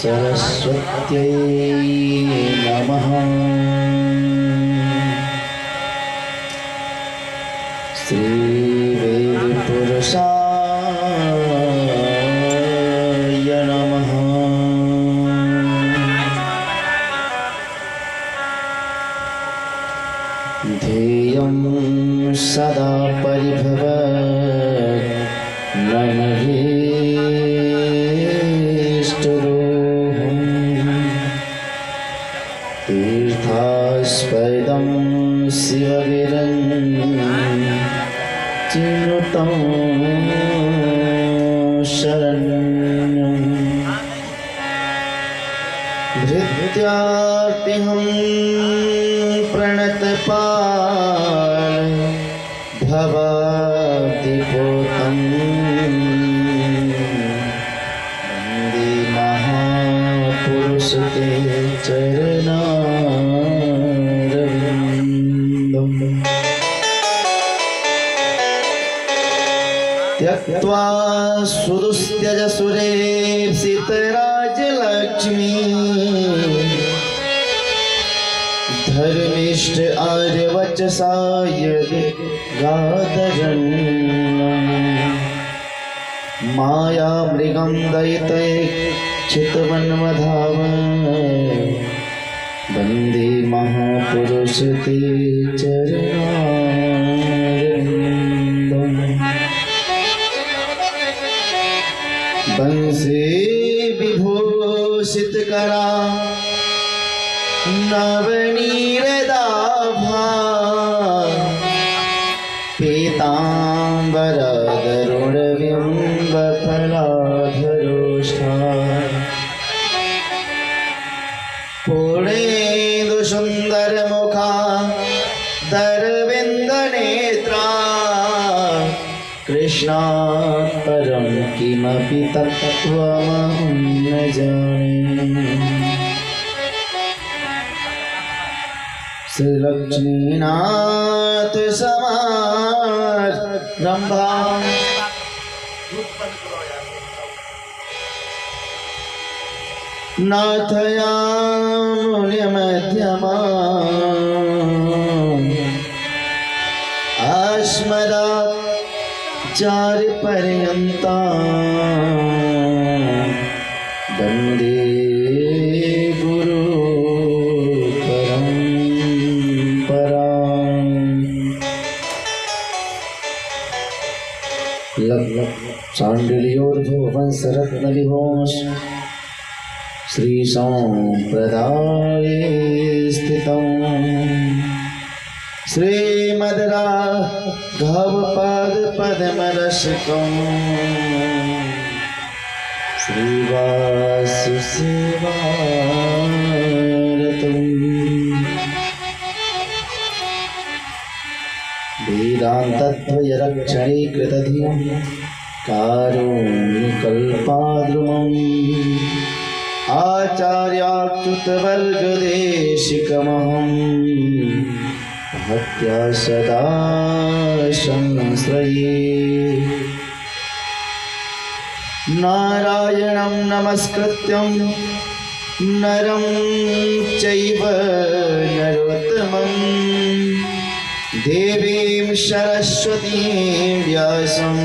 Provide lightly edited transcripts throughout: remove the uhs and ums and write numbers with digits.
सरस्वत्यै नमः। श्रीवेदपुरुषाय नमः। ध्येयं सदा परिभवत् नमः तीर्थास्पदं शिवविरञ्चिनुतं शरण्यं धृत्यार्तिहं प्रणतपाल भवाब्धिपोतं वन्दे महापुरुष ते चरणारविन्दम्। त्यक्त्वा सुदुस्त्यज सुरेप्सितराजलक्ष्मी धर्मिष्ठ आर्यवचसा यद्गादरण्यम् मायामृगं दयितैक्षितवन्वधाम वन्दे महापुरुष ते चरणारविन्दम्। वंशे विभूषितकरा नवनीरदाभा पीताम्बरगरुडबिम्बफलाधरोष्ठा पूर्णेन्दुसुन्दरमुखा दरविन्दनेत्रा कृष्णात् परं किमपि तत्त्वमहं न जाने। श्रीलक्ष्मीनाथ समारम्भा नाथयामुनिमध्यमा अस्मदाचार्यपर्यन्ता वन्दे शाण्डिल्योर्ध्वंसरत्नविभोंश श्रीसम्प्रदाये स्थितं श्रीमद्राघवपादपद्मरसिकं श्रीवासुसेवारतम् वेदान्तद्वयरक्षणे कृतधियं कारुण्यकल्पाद्रुमम् आचार्याच्युतवर्गदेशिकमहं भक्त्या सदा संश्रये। नारायणं नमस्कृत्यं नरं चैव नरोत्तमं देवीं सरस्वतीं व्यासं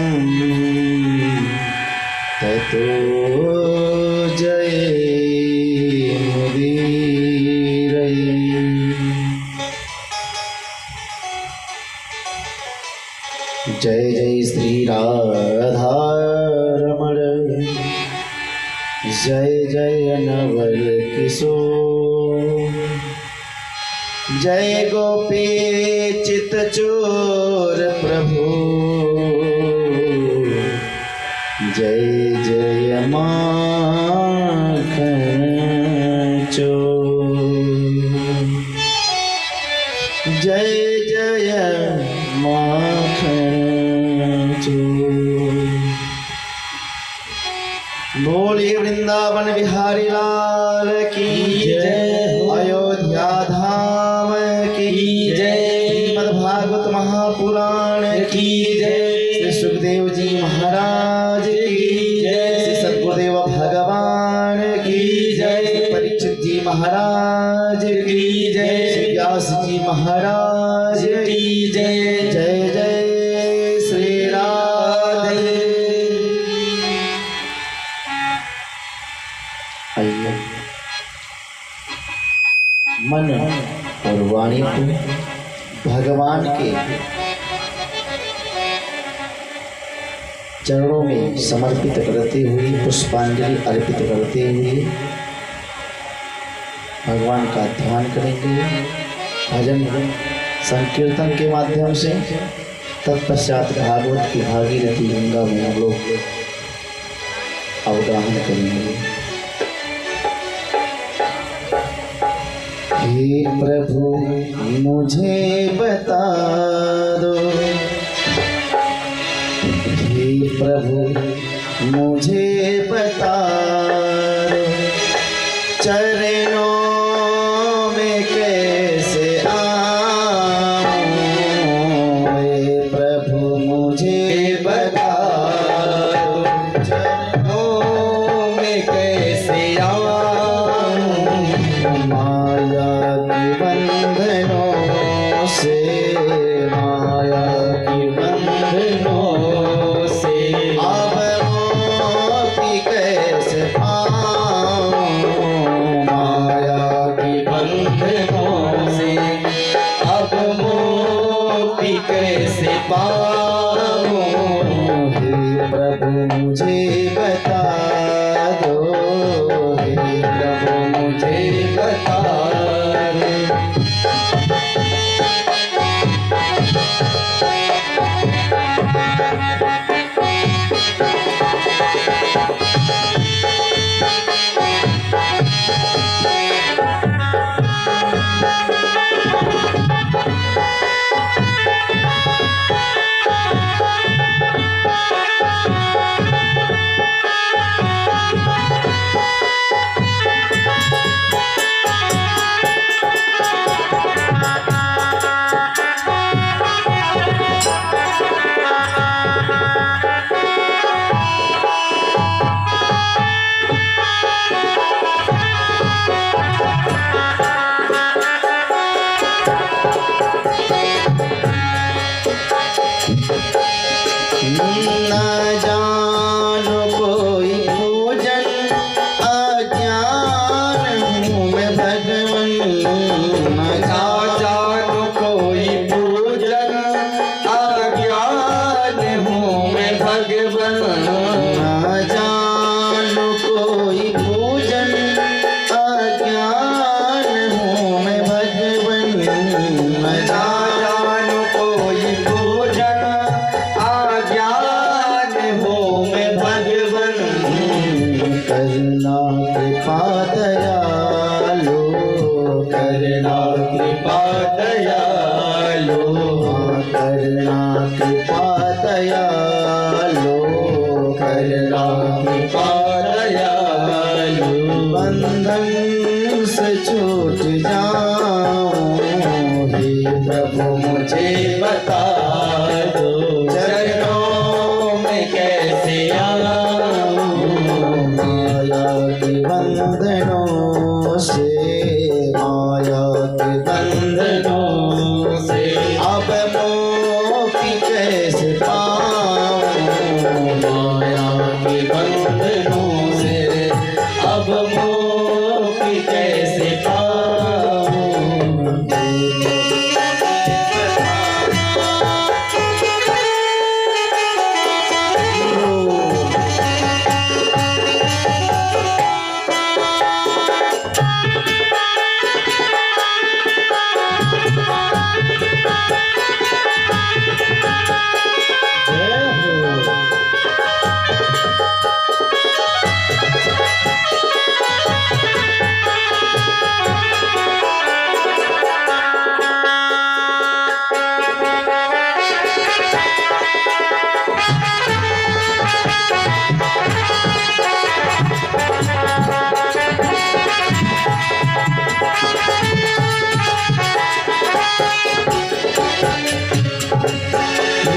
ततो जयमुदीरये। जय जय श्री राधारमण जय जय नवल किशोर जय गोपी चितचोर प्रभु जय जय माखन चोर जय जय माखन चोर। बोलिए वृंदावन बिहारी लाल की जय, अयोध्या धाम की जय, श्रीमद्भागवत महापुराण की जय, श्री सुखदेव जी महाराज की जय, श्री सद्गुरुदेव भगवान की महाराज की जय। जय जय श्री राधे। आइए मन और वाणी को भगवान के चरणों में समर्पित करते हुए, पुष्पांजलि अर्पित करते हुए भगवान का ध्यान करेंगे भजन संकीर्तन के माध्यम से। तत्पश्चात भागवत की भागीरथी गंगा में हम लोग अवगाहन करेंगे। हे प्रभु मुझे बता दो, हे प्रभु मुझे बता दो, चरणों में कैसे आऊं। हे प्रभु मुझे बता दो, चरणों में कैसे आऊं। माया के बंधनों से, माया के बंधनों से अब मुक्ति कैसे पाऊं। माया के बंधनों से अब मुक्ति कैसे पाऊं। हे प्रभु मुझे बता दो, हे प्रभु मुझे बता दो। बंधन से छूट जाऊं। हे प्रभु मुझे बता दो, चरणों में कैसे आऊं। माया के बंधनों से, माया के बंधनों से अब मुक्ति कैसे पाऊं। माया के बंधनों से अब मुक्ति कैसे पाऊं।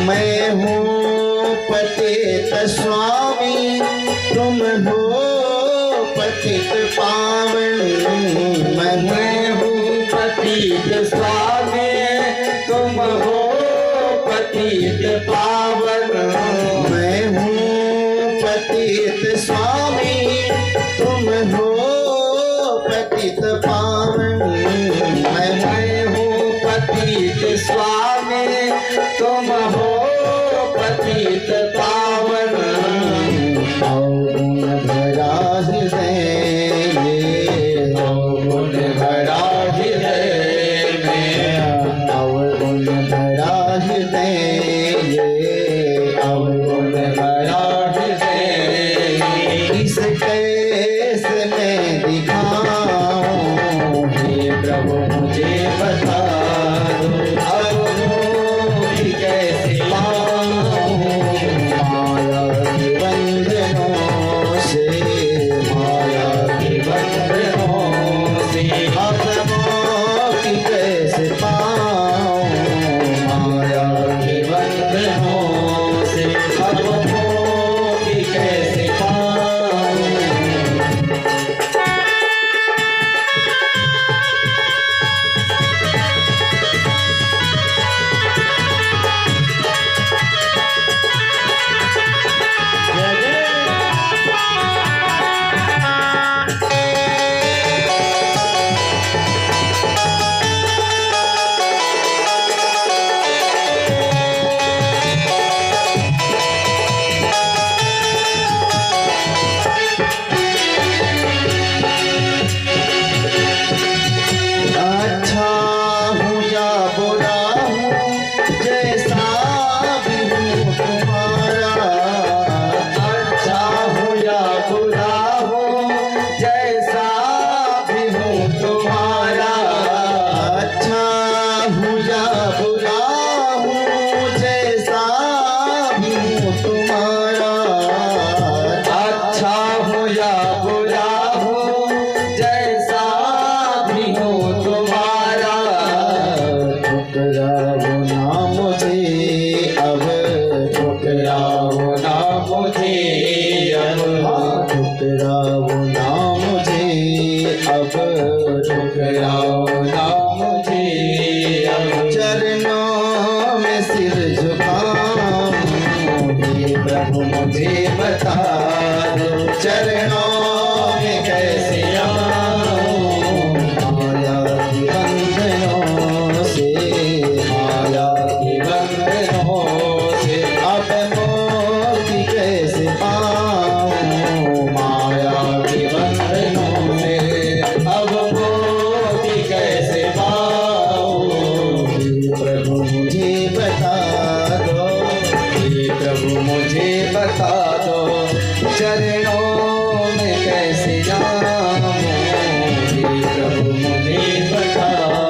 मैं हूँ पतित स्वामी, तुम हो पतित पावन। मैं हूँ पतित स्वामी, तुम तुम हो पतित पावन, मैं हूँ पतित स्वामी, तुम हो पतित पावन। मैं हूँ पतित स्वामी, तुम हो पतित पावन। अवगुण भरा हृदय में, अवगुण भरा हृदय में, अवगुण भरा हृदय में, अवगुण भरा हृदय में। इस कैसे मैं दिखाऊं, हे प्रभु मुझे बता दो, अवगुण कैसे पाऊं। माया के बंधनों से, माया के बंधनों से, मुक्ति कैसे पाऊं। माया के बंधनों से मुक्ति कैसे पाऊं। अच्छा हूँ या बुरा हूँ, जैसा भी हूँ तुम्हारा। अच्छा हूँ या बुरा हूँ, जैसा भी हूँ तुम्हारा। अच्छा हूँ या बुरा हूँ, जैसा भी हूँ तुम्हारा। अच्छा हूँ या बुरा हूँ, जैसा भी हूँ तुम्हारा। ठुकराओ ना मुझे अब, ठुकराओ ना मुझे अब, ठुकराओ ना मुझे अब, ठुकराओ ना मुझे अब। चरणों में सिर झुकाऊं, हे प्रभु मुझे बता दो, चरणों में कैसे आऊं। माया के बंधनों से, माया के बंधनों से अब मुक्ति कैसे पाऊं। माया के बंधनों से अब मुक्ति कैसे पाऊं। प्रभु मुझे बता दो, हे प्रभु मुझे बता दो, चरणों में कैसे जाऊं। हे प्रभु मुझे बताओ।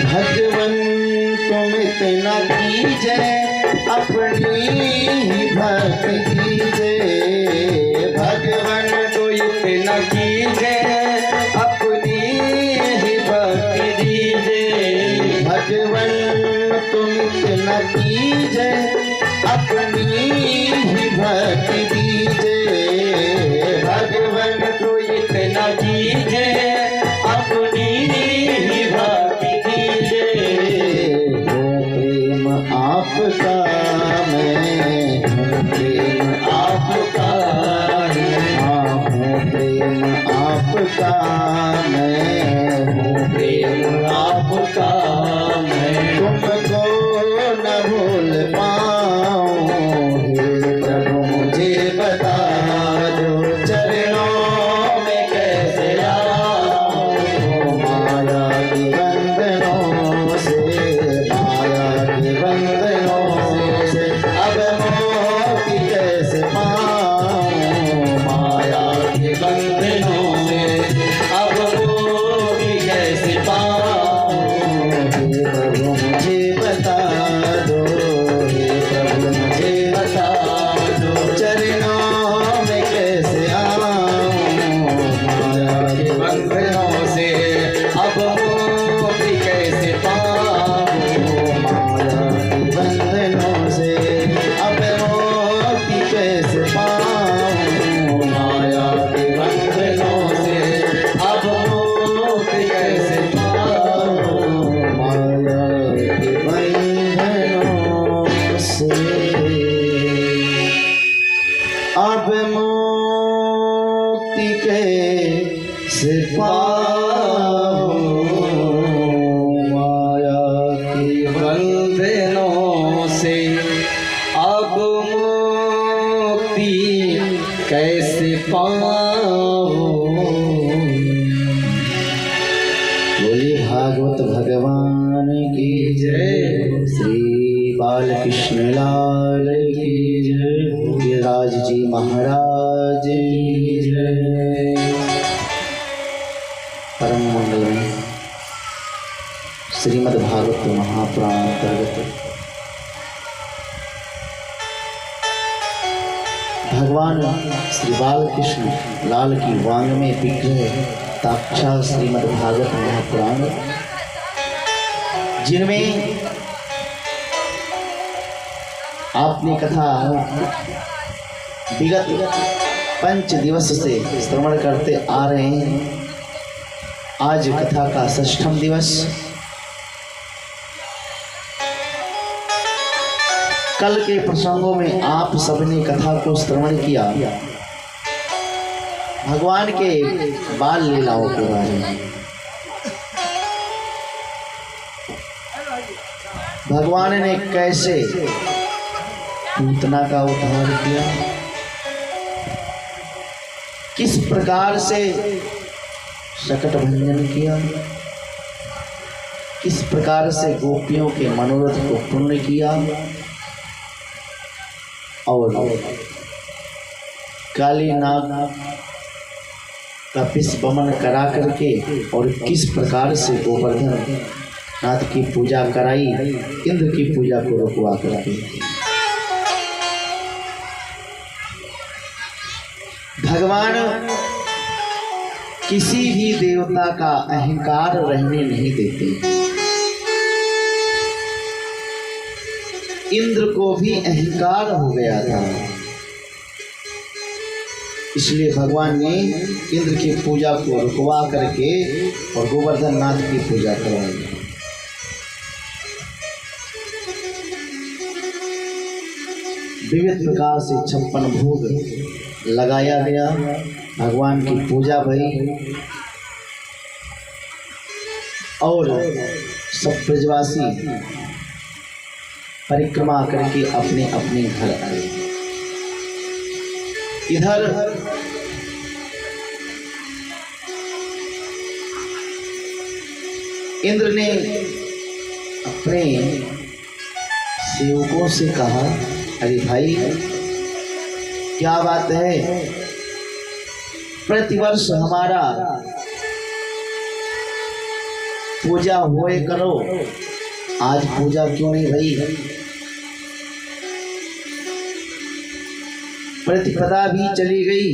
भगवन तुम इतना कीजिए, अपनी ही भक्ति कीजिए। भगवान तो इतना कीजिए, अपनी ही भक्ति दीजिए। भगवन तुम इतना कीजिए, अपनी ही भक्ति दीजिए। भगवान तो इतना कीजिए, अपनी ही भक्ति दीजिए। वो प्रेम आपका, मैं हूँ प्रेम आपका हाँ हूँ प्रेम आपका, मैं हूँ प्रेम आपका मैं। तुमको न भूल पाऊँ। हे प्रभु मुझे बता दो, चरणों में कैसे आऊँ। माया के बंधनों पाओ। बोले भागवत भगवान की जय, श्री बालकृष्ण लाल की जय, राज जी महाराज की जय। परम मंगल में श्रीमद् भागवत महापुराण अंतर्गत भगवान श्री बालकृष्ण लाल की वाङ्मय विग्रह साक्षात श्रीमद् भागवत महापुराण, जिनमें आपने कथा विगत 5 दिवस से श्रवण करते आ रहे हैं। आज कथा का 6ठम दिवस। कल के प्रसंगों में आप सबने कथा को श्रवण किया भगवान के बाल लीलाओं के बारे में। भगवान ने कैसे पूतना का उद्धार किया, किस प्रकार से शकट भंजन किया, किस प्रकार से गोपियों के मनोरथ को पूर्ण किया और काली नाग का पिष्पमन करा करके और किस प्रकार से गोवर्धन नाथ की पूजा कराई, इंद्र की पूजा को रुकवा करके। भगवान किसी भी देवता का अहंकार रहने नहीं देते। इंद्र को भी अहंकार हो गया था, इसलिए भगवान ने इंद्र की पूजा को रुकवा करके और गोवर्धन नाथ की पूजा करवाई। विविध प्रकार से 56 भोग लगाया गया, भगवान की पूजा भई और सब ब्रजवासी परिक्रमा करके अपने अपने घर आए। इधर इंद्र ने अपने सेवकों से कहा, अरे भाई क्या बात है, प्रतिवर्ष हमारा पूजा होए करो, आज पूजा क्यों नहीं भई? प्रतिपदा भी चली गई,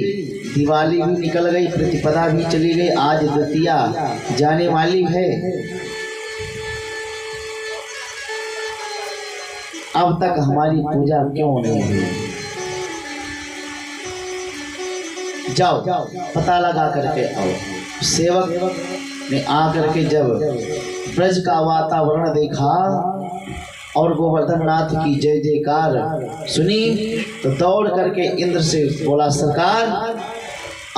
दिवाली भी निकल गई, प्रतिपदा भी चली गई, आज द्वितीया जाने वाली है, अब तक हमारी पूजा क्यों नहीं हुई? जाओ पता लगा करके आओ। सेवक ने आकर के जब ब्रज का वातावरण देखा और गोवर्धन नाथ की जय जयकार सुनी तो दौड़ करके इंद्र से बोला, सरकार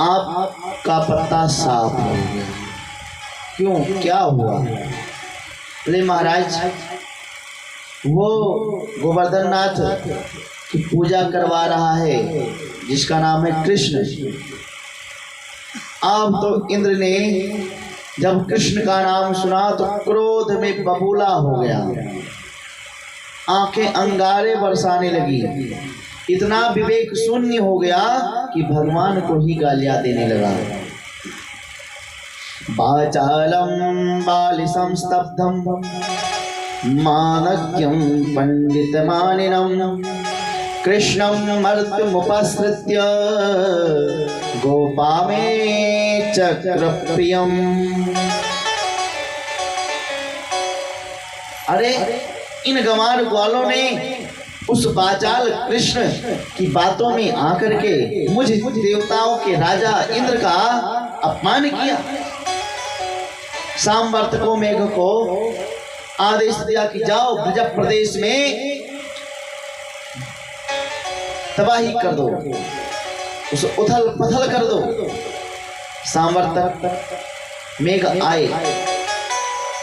आपका पत्ता साफ हो गया। क्यों, क्या हुआ? बोले महाराज वो गोवर्धन नाथ की पूजा करवा रहा है जिसका नाम है कृष्ण। अब तो इंद्र ने जब कृष्ण का नाम सुना तो क्रोध में बबूला हो गया, आंखें अंगारे बरसाने लगी, इतना विवेक शून्य हो गया कि भगवान को ही गालियां देने लगा। वाचालम बालिसं स्तब्धम मानक्यं पंडितमानिनं कृष्णं मर्त्यमुपसृत्य गोपामे चक्रप्रियम। अरे इन गंवार ग्वालों ने उस वाचाल कृष्ण की बातों में आकर के मुझ देवताओं के राजा इंद्र का अपमान किया। सांवर्तको मेघ को आदेश दिया कि जाओ ब्रज प्रदेश में तबाही कर दो, उस उथल पथल कर दो। सांवर्तक मेघ आए,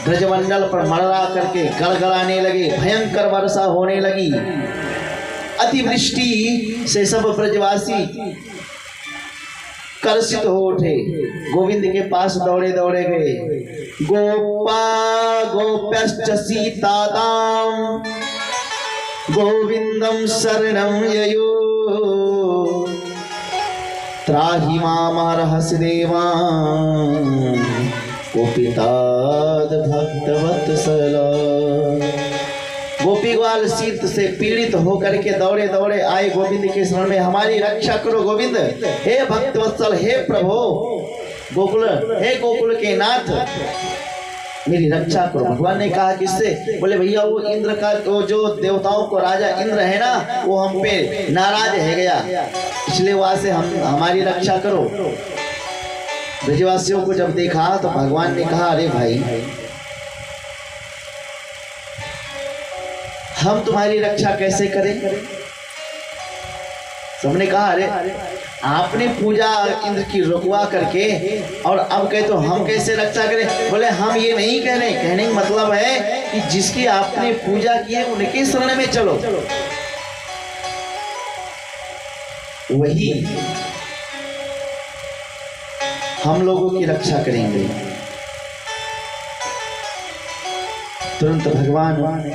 ब्रजमंडल पर मररा करके गड़गड़ाने लगे, भयंकर वर्षा होने लगी। अतिवृष्टि से सब ब्रजवासी कर्षित हो उठे, गोविंद के पास दौड़े दौड़े गए। गोपा गोप्यश्च सीतादाम गोविंदम शरणं ययो त्राहि मामर्हसि देवान् गोपिताद भक्तवत्सला। गोपी ग्वाल शीत से पीड़ित होकर के दौड़े दौड़े आए गोविंद के शरण में, हमारी रक्षा करो गोविंद, हे भक्तवत्सल, हे प्रभु गोकुल, हे गोकुल के नाथ, मेरी रक्षा करो। भगवान ने कहा किससे? बोले भैया वो इंद्र का, वो जो देवताओं को राजा इंद्र है ना, वो हम पे नाराज है गया, इसलिए वहां से हमारी रक्षा करो। ब्रजवासियों को जब देखा तो भगवान ने कहा अरे भाई, हम तुम्हारी रक्षा कैसे करें? सबने कहा अरे आपने पूजा इंद्र की रुकवा करके और अब कहे तो हम कैसे रक्षा करें? बोले हम ये नहीं कह रहे, कहने का मतलब है कि जिसकी आपने पूजा की है उनके शरण में चलो, वही हम लोगों की रक्षा करेंगे। तुरंत भगवान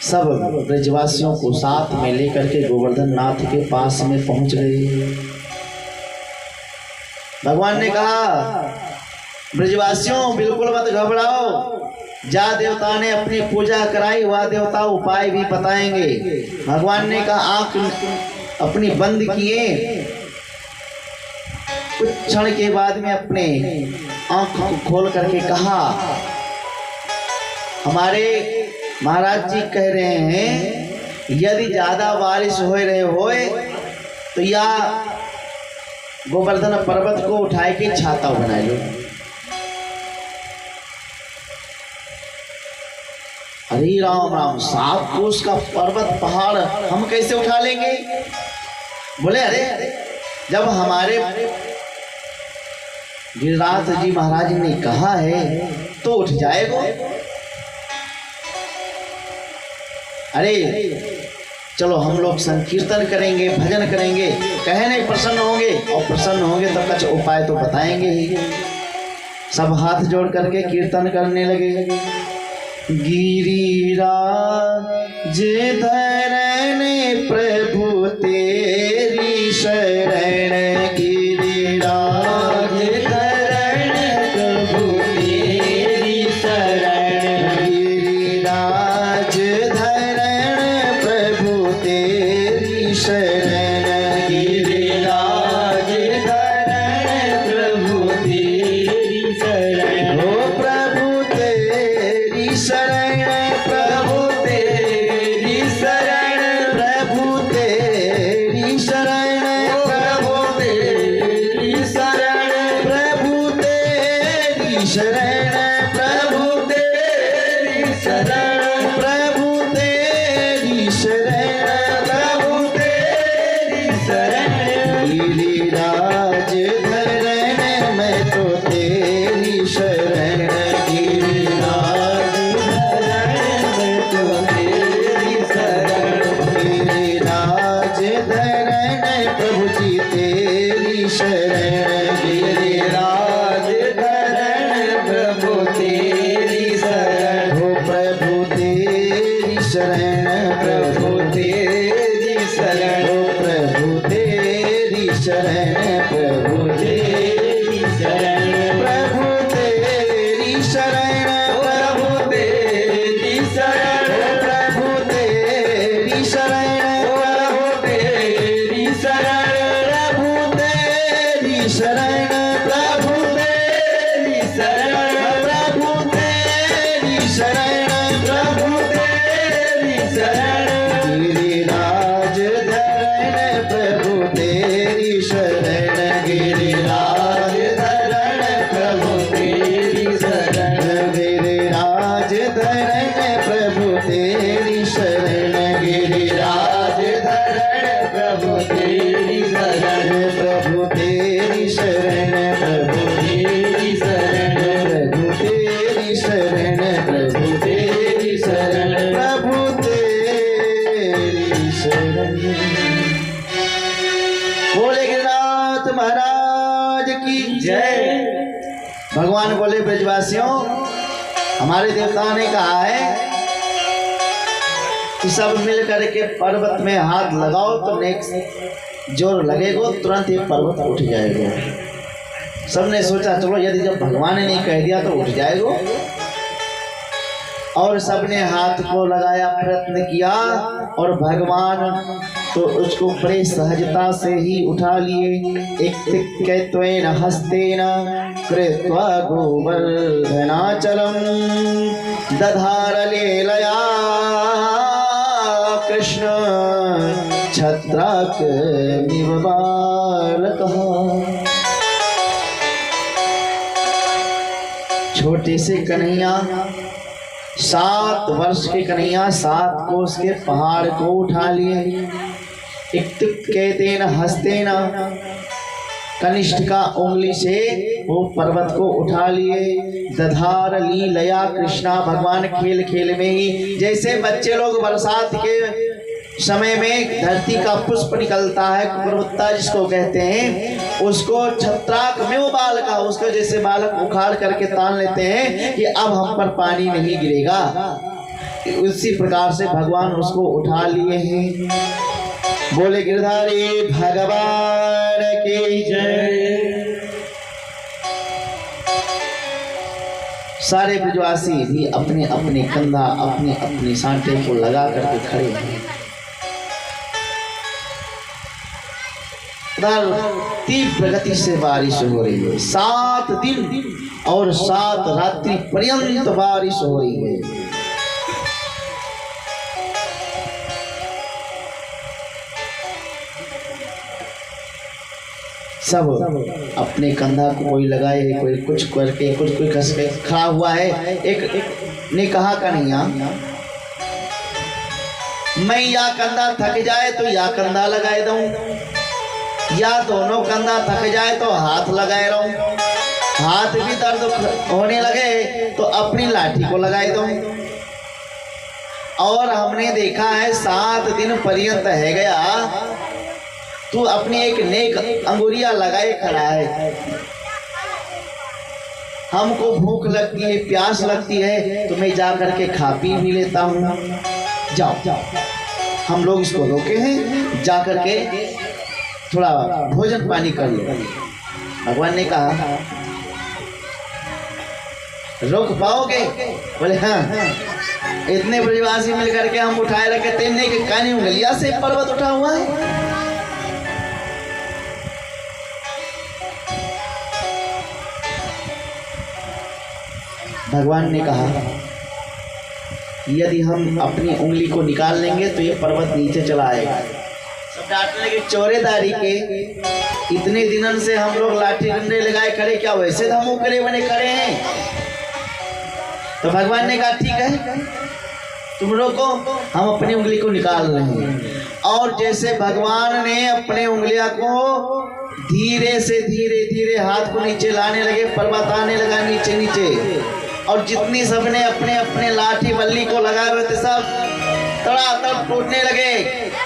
सब ब्रजवासियों को साथ में लेकर के गोवर्धन नाथ के पास में पहुंच गए। भगवान ने कहा ब्रजवासियों बिल्कुल मत घबराओ, जा देवता ने अपनी पूजा कराई, वह देवता उपाय भी बताएंगे। भगवान ने कहा आंख अपनी बंद किए, कुछ क्षण के बाद में अपने आंख को खोल करके कहा हमारे महाराज जी कह रहे हैं यदि ज्यादा बारिश हो रहे होए तो या गोवर्धन पर्वत को उठाए के छाता बना लो। अरे राम राम, 7 कोस का पर्वत पहाड़ हम कैसे उठा लेंगे? बोले अरे जब हमारे गिरिराज जी महाराज ने कहा है तो उठ जाएगा। अरे चलो हम लोग संकीर्तन करेंगे, भजन करेंगे, कहे नहीं प्रसन्न होंगे, और प्रसन्न होंगे तो कुछ उपाय तो बताएंगे ही। सब हाथ जोड़ करके कीर्तन करने लगे। गिरिराज धरण प्रभु तेरी शरण, गिरिराज धरण प्रभु तेरी शरण, गिरिराज धरण प्रभु तेरी शरण, गिरिराज धरण प्रभु तेरी शरण। ओ प्रभु तेरी शरण, प्रभु तेरी शरण, प्रभु तेरी शरण, प्रभु तेरी शरण, प्रभु तेरी शरण, प्रभु तेरी शरण, प्रभु तेरी शरण, प्रभु तेरी शरण। गिरिराज धरण मैं तो तेरी शरण, गिरिराज धरण मैं तो तेरी शरण, गिरिराज धरण प्रभु जी तेरी शरण, गिरिराज धरण प्रभु तेरी शरण। हो प्रभु तेरी शरण, प्रभु तेरी शरण, हो प्रभु तेरी शरण, प्रभु तेरी शरण, प्रभु तेरी शरण, प्रभु तेरी शरण, प्रभु तेरी शरण, प्रभु तेरी शरण, प्रभु तेरी शरण, प्रभु तेरी शरण, प्रभु तेरी शरण, प्रभु तेरी शरण। गिरिराज धरण प्रभु तेरी शरण, गिरिराज धरण प्रभु तेरी शरण, भगवान बोले ब्रजवासियों, हमारे देवताओं ने कहा है कि सब मिल करके पर्वत में हाथ लगाओ तो नेक्स्ट जोर लगेगा, तुरंत ये पर्वत उठ जाएगा। सबने सोचा चलो यदि जब भगवान ने कह दिया तो उठ जाएगा, और सबने हाथ को लगाया, प्रयत्न किया, और भगवान तो उसको बड़े सहजता से ही उठा लिए। एक हस्तेन कृत्वा गोवर्धनाचलम दधार लीलया कृष्ण छत्राकमिव बालकः। छोटे से कन्हैया, 7 वर्ष के कन्हैया 7 कोस के पहाड़ को उठा लिए। इक्तुक्केतेन हस्तेन, कनिष्ठ का उंगली से वो पर्वत को उठा लिए। दधार लीलया कृष्णा, भगवान खेल खेल में ही, जैसे बच्चे लोग बरसात के समय में धरती का पुष्प निकलता है, कुकुरमुत्ता जिसको कहते हैं, उसको छत्राक में वो बालक, उसको जैसे बालक उखाड़ करके तान लेते हैं कि अब हम पर पानी नहीं गिरेगा, उसी प्रकार से भगवान उसको उठा लिए हैं। बोले गिरधारी भगवान की जय। सारे ब्रजवासी भी अपने अपने कंधा, अपने अपने सांटे को लगा करके खड़े हैं। तीव्र गति से बारिश हो रही है, 7 दिन और 7 रात्रि पर्यंत बारिश हो रही है। सब अपने कंधा को कोई लगाए, कोई कुछ करके, कुछ कोई कस के खड़ा हुआ है। एक ने कहा कन्हैया, मैं या कंधा थक जाए तो या कंधा लगाए दूं, या दोनों कंधा थक जाए तो हाथ लगाए रहूं, हाथ भी दर्द होने लगे तो अपनी लाठी को लगाए दूं। और हमने देखा है 7 दिन पर्यंत है गया, तू अपनी एक नेक अंगुरिया लगाए खड़ा है। हमको भूख लगती है, प्यास लगती है, तो मैं जा करके खा पी भी लेता हूँ। जाओ, हम लोग इसको रोके हैं, जा करके थोड़ा भोजन पानी कर लो। भगवान ने कहा रोक पाओगे? बोले हाँ। इतने ब्रजवासी मिल करके हम उठाए रखे, तेमने के कानी उंगलिया से पर्वत उठा हुआ है। भगवान ने कहा यदि हम अपनी उंगली को निकाल लेंगे तो ये पर्वत नीचे चला आएगा। सब डांटने लगे, चौरेदारी के इतने दिनों से हम लोग लाठी डंडे लगाए खड़े, क्या वैसे धमू करे बने खड़े हैं? तो भगवान ने कहा ठीक है, तुम लोग को हम अपनी उंगली को निकाल रहे हैं। और जैसे भगवान ने अपने उंगलियां को धीरे से धीरे धीरे हाथ को नीचे लाने लगे, पर्वत आने लगा नीचे नीचे, और जितनी सबने अपने अपने लाठी बल्ली को लगाए हुए थे सब तड़ातड़ टूटने लगे।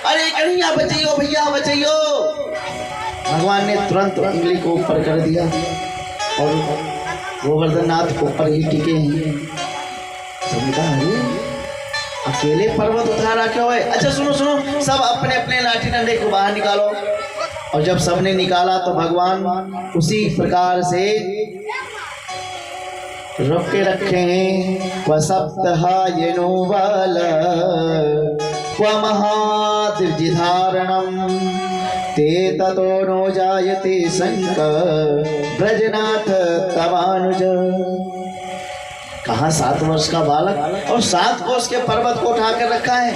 अरे कन्हैया बचाइयो, भैया बचाइयो। भगवान ने तुरंत उंगली को ऊपर कर दिया और गोवर्धननाथ को ऊपर ही टिके हैं। सबने कहा अरे अकेले पर्वत उठा रखे हुए। अच्छा सुनो सुनो, सब अपने अपने लाठी डंडे को बाहर निकालो। और जब सबने निकाला तो भगवान उसी प्रकार से रख के रखे हैं। क्व सप्तहायनो बाल क्व महादिर्जिधारणम ते ततो नो जायते शंक ब्रजनाथ तवानुज। कहाँ 7 वर्ष का बालक और 7 कोस के पर्वत को उठा कर रखा है।